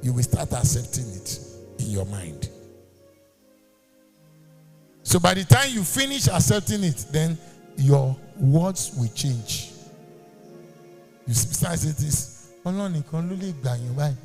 you will start accepting it in your mind. So by the time you finish accepting it, then your words will change. You start saying this, Ọlọ́run nìkan ló lè gbà yín báyìí.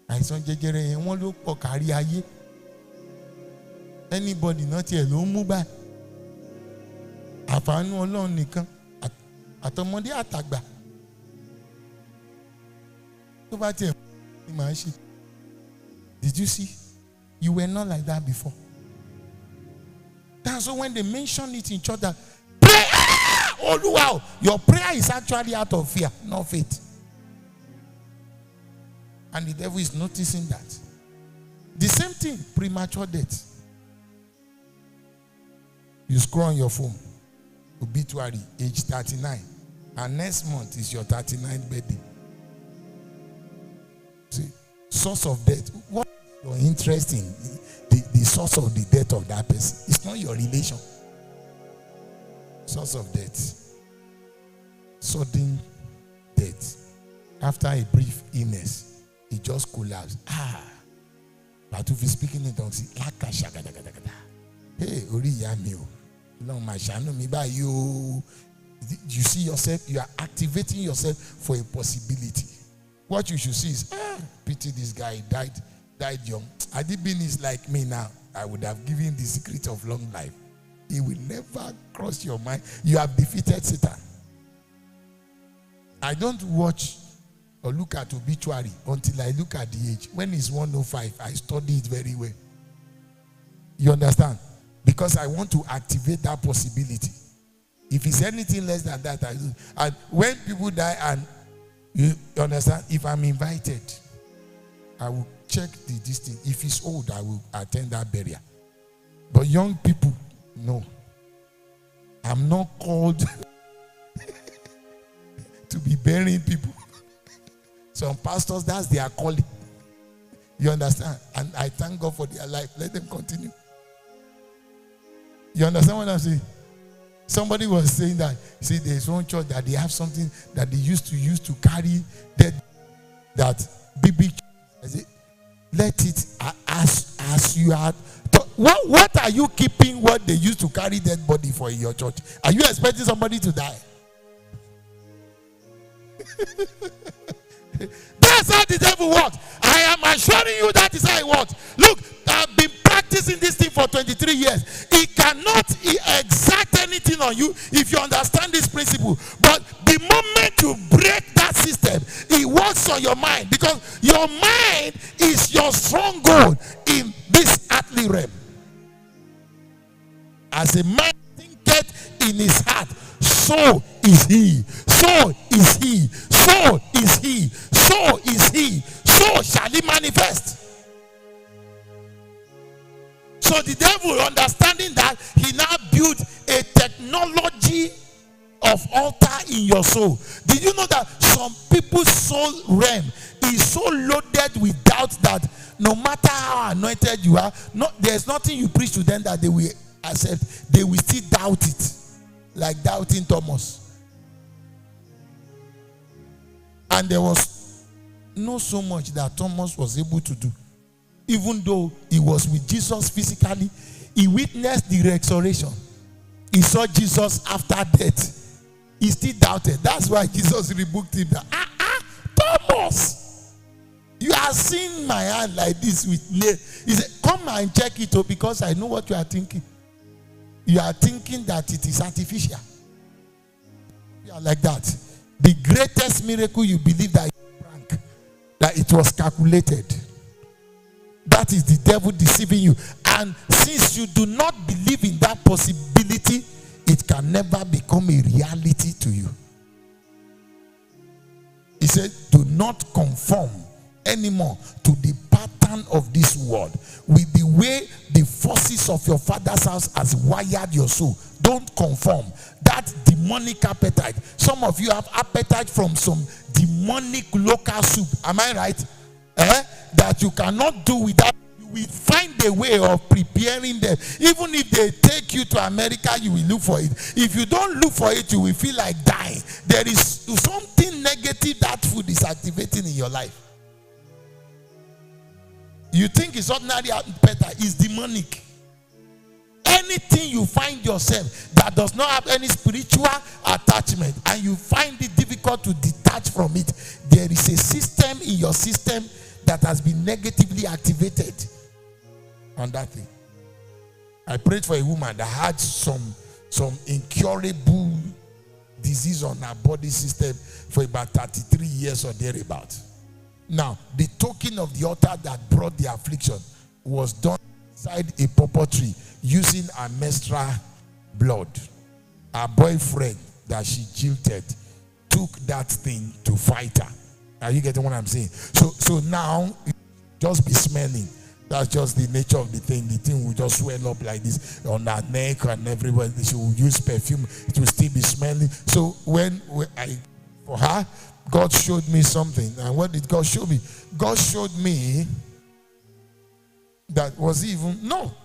Àìsàn jẹjẹrẹ yẹn wọ́n ló pọ̀ kárí ayé. Anybody náà tiẹ̀ ló ń mú báyìí. Àfààní Ọlọ́run nìkan àtọmọdé àtàgbà. Tó bá tiẹ̀ ní màá ṣe. Did you see? You were not like that before. That's why when they mention it in church that pray, oh wow, your prayer is actually out of fear, not faith. And the devil is noticing that. The same thing, premature death. You scroll on your phone, obituary, age 39, and next month is your 39th birthday. See, source of death. What is your interest in? The source of the death of that person. It's not your relation. Source of death. Sudden death. After a brief illness, it just collapsed. But if you're speaking in tongues, hey, ori ya mi o. Long ma shanu mi ba you. You see yourself, you are activating yourself for a possibility. What you should see is, pity this guy died young. Had he been like me now, I would have given the secret of long life. It will never cross your mind. You have defeated Satan. I don't watch or look at obituary until I look at the age. When it's 105, I study it very well. You understand? Because I want to activate that possibility. If it's anything less than that, I do. And when people die, and you understand, if I'm invited, I will check this thing. If it's old, I will attend that burial. But young people, no. I'm not called to be burying people. Some pastors, that's their calling. You understand? And I thank God for their life. Let them continue. You understand what I'm saying? Somebody was saying that, see, there's one church that they have something that they used to use to carry that baby. Let it as you are. What are you keeping what they used to carry dead body for in your church? Are you expecting somebody to die? That's how the devil works. I am assuring you that is how it works. Look, I've been practicing this thing for 23 years. It cannot exact anything on you if you understand this principle. But the moment you break that system, it works on your mind, because your mind is your stronghold in this earthly realm. As a man thinketh in his heart, so is he. So is he. So is he. So is he. So shall he manifest. So the devil, understanding that, he now built a technology of altar in your soul. Did you know that some people's soul realm is so loaded with doubt that no matter how anointed you are, there's nothing you preach to them that they will accept. They will still doubt it, like doubting Thomas. And there was not so much that Thomas was able to do. Even though he was with Jesus physically, he witnessed the resurrection. He saw Jesus after death. He still doubted. That's why Jesus rebuked him. Thomas, you are seeing my hand like this with nails. He said, come and check it out, because I know what you are thinking. You are thinking that it is artificial. You are like that. The greatest miracle you believe that it was calculated. That is the devil deceiving you. And since you do not believe in that possibility, it can never become a reality to you. He said, do not conform anymore to the pattern of this world, with the way the forces of your father's house has wired your soul. Don't conform. That demonic appetite. Some of you have appetite from some demonic local soup. Am I right? That you cannot do without. You will find a way of preparing them. Even if they take you to America, you will look for it. If you don't look for it, you will feel like dying. There is something negative that food is activating in your life. You think it's ordinary better, it's demonic. Anything you find yourself that does not have any spiritual attachment and you find it difficult to detach from it, there is a system in your system that has been negatively activated on that thing. I prayed for a woman that had some incurable disease on her body system for about 33 years or thereabout. Now, the token of the altar that brought the affliction was done inside a pawpaw tree using her menstrual blood. Her boyfriend that she jilted took that thing to fight her. Are you getting what I'm saying? So now, just be smelling. That's just the nature of the thing. The thing will just swell up like this on her neck and everywhere. She will use perfume. It will still be smelling. So for her, God showed me something. And what did God show me? God showed me that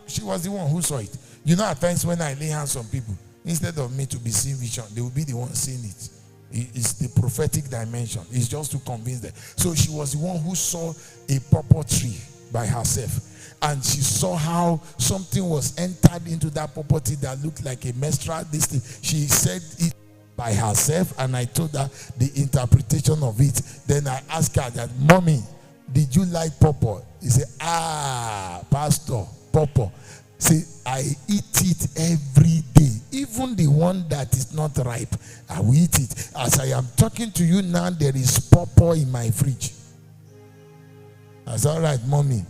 she was the one who saw it. You know, at times when I lay hands on people, instead of me to be seeing vision, they will be the one seeing it. It's the prophetic dimension. It's just to convince them. So she was the one who saw a pawpaw tree by herself, and she saw how something was entered into that pawpaw tree that looked like a menstrual thing. She said it by herself, and I told her the interpretation of it. Then I asked her that, "Mommy, did you like pawpaw?" He said, "Pastor, pawpaw. See, I eat it every day. Even the one that is not ripe, I will eat it. As I am talking to you now, there is pawpaw in my fridge." I said, "All right, Mommy,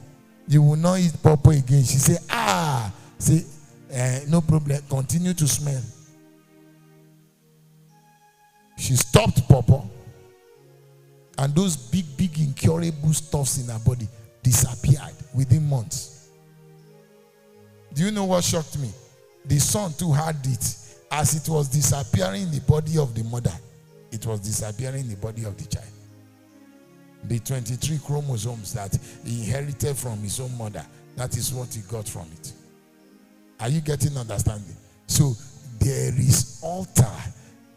you will not eat pawpaw again." She said, "No problem. Continue to smell." She stopped pawpaw, and those big incurable stuffs in her body disappeared within months. Do you know what shocked me? The son too had it. As it was disappearing in the body of the mother, it was disappearing in the body of the child. The 23 chromosomes that he inherited from his own mother, that is what he got from it. Are you getting understanding? So there is altar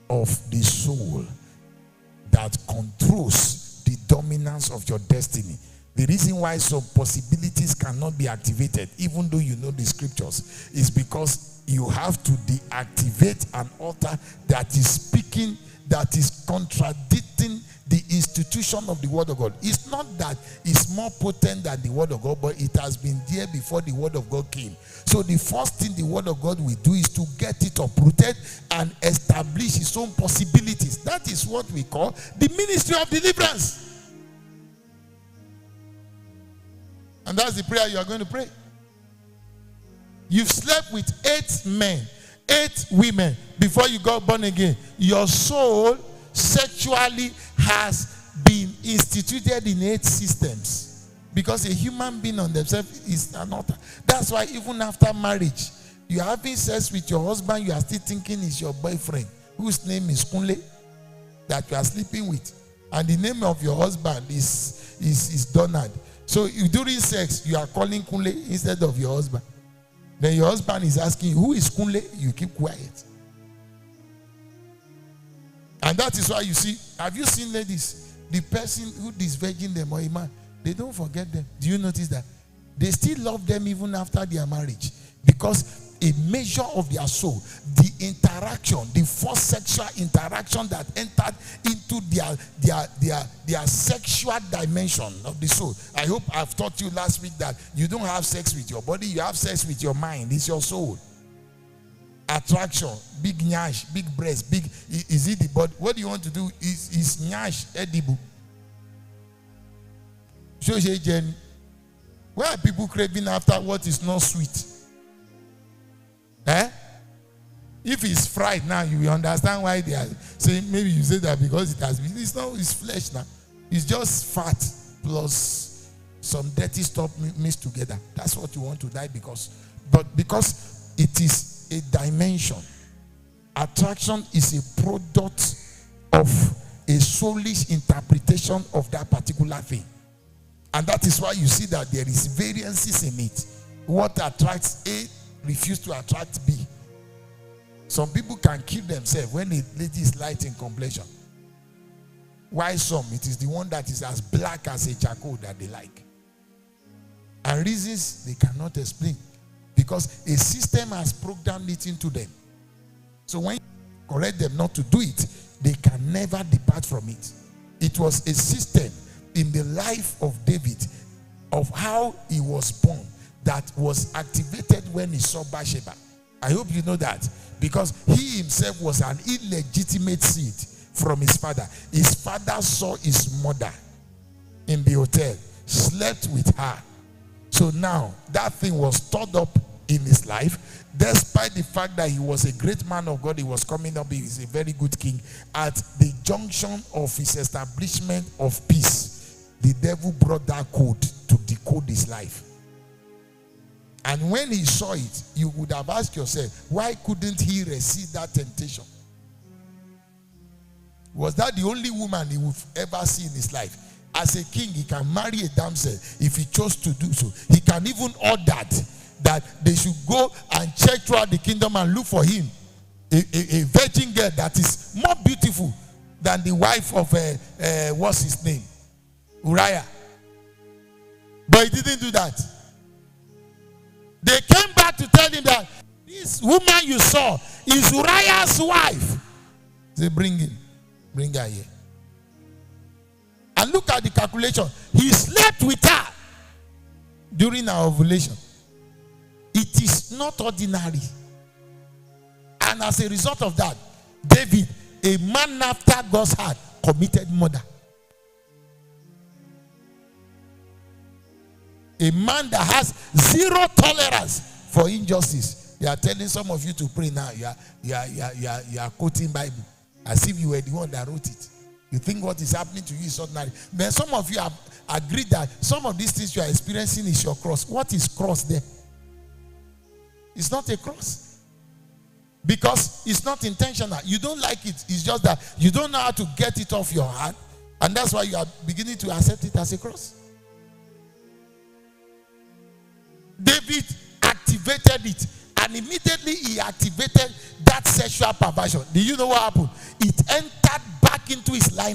of the soul that controls the dominance of your destiny. The reason why some possibilities cannot be activated, even though you know the scriptures, is because you have to deactivate an altar that is speaking, that is contradicting the institution of the word of God. It's not that it's more potent than the word of God, but it has been there before the word of God came. So the first thing the word of God will do is to get it uprooted and establish its own possibilities. That is what we call the ministry of deliverance. And that's the prayer you are going to pray. You've slept with 8 men, 8 women before you got born again. Your soul sexually has been instituted in 8 systems, because a human being on themselves is an altar. That's why even after marriage, you are having sex with your husband, you are still thinking it's your boyfriend, whose name is Kunle, that you are sleeping with, and the name of your husband is Donald. So during sex, you are calling Kunle instead of your husband. Then your husband is asking, "Who is Kunle?" You keep quiet. And that is why you see, have you seen ladies? The person who is virgin them or a man, they don't forget them. Do you notice that? They still love them even after their marriage, because a measure of their soul, the interaction, the first sexual interaction that entered into their sexual dimension of the soul. I hope I've taught you last week that you don't have sex with your body, you have sex with your mind. It's your soul. Attraction, big nyash, big breast, big, is it the body? What do you want to do? Is nyash edible? Why are people craving after what is not sweet? If it's fried now, you will understand why they are saying, maybe you say that because it has been, it's not, it's flesh now. It's just fat plus some dirty stuff mixed together. That's what you want to die because. But because it is a dimension, attraction is a product of a soulish interpretation of that particular thing. And that is why you see that there is variances in it. What attracts A refuse to attract B. Some people can kill themselves when a lady is light in complexion. Why some? It is the one that is as black as a charcoal that they like. and reasons they cannot explain, because a system has programmed it into them. So when you correct them not to do it, they can never depart from it. It was a system in the life of David, of how he was born, that was activated when he saw Bathsheba. I hope you know that, because he himself was an illegitimate seed from his father. His father saw his mother in the hotel, slept with her. So now that thing was stored up in his life, despite the fact that he was a great man of God. He was coming up, he is a very good king. At the junction of his establishment of peace, the devil brought that code to decode his life. And when he saw it, you would have asked yourself, why couldn't he resist that temptation? Was that the only woman he would ever see in his life? As a king, he can marry a damsel if he chose to do so. He can even order that they should go and check throughout the kingdom and look for him a virgin girl that is more beautiful than the wife of what's his name, Uriah. But he didn't do that. They came back to tell him that this woman you saw is Uriah's wife. They bring her here. And look at the calculation. He slept with her during our ovulation. It is not ordinary. And as a result of that, David, a man after God's heart, committed murder. A man that has zero tolerance for injustice. They are telling some of you to pray now. You are quoting Bible as if you were the one that wrote it. You think what is happening to you is ordinary. Then some of you have agreed that some of these things you are experiencing is your cross. What is cross there? It's not a cross. Because it's not intentional. You don't like it. It's just that you don't know how to get it off your heart. And that's why you are beginning to accept it as a cross. David activated it. And immediately he activated that sexual perversion. Do you know what happened? It entered back into his line.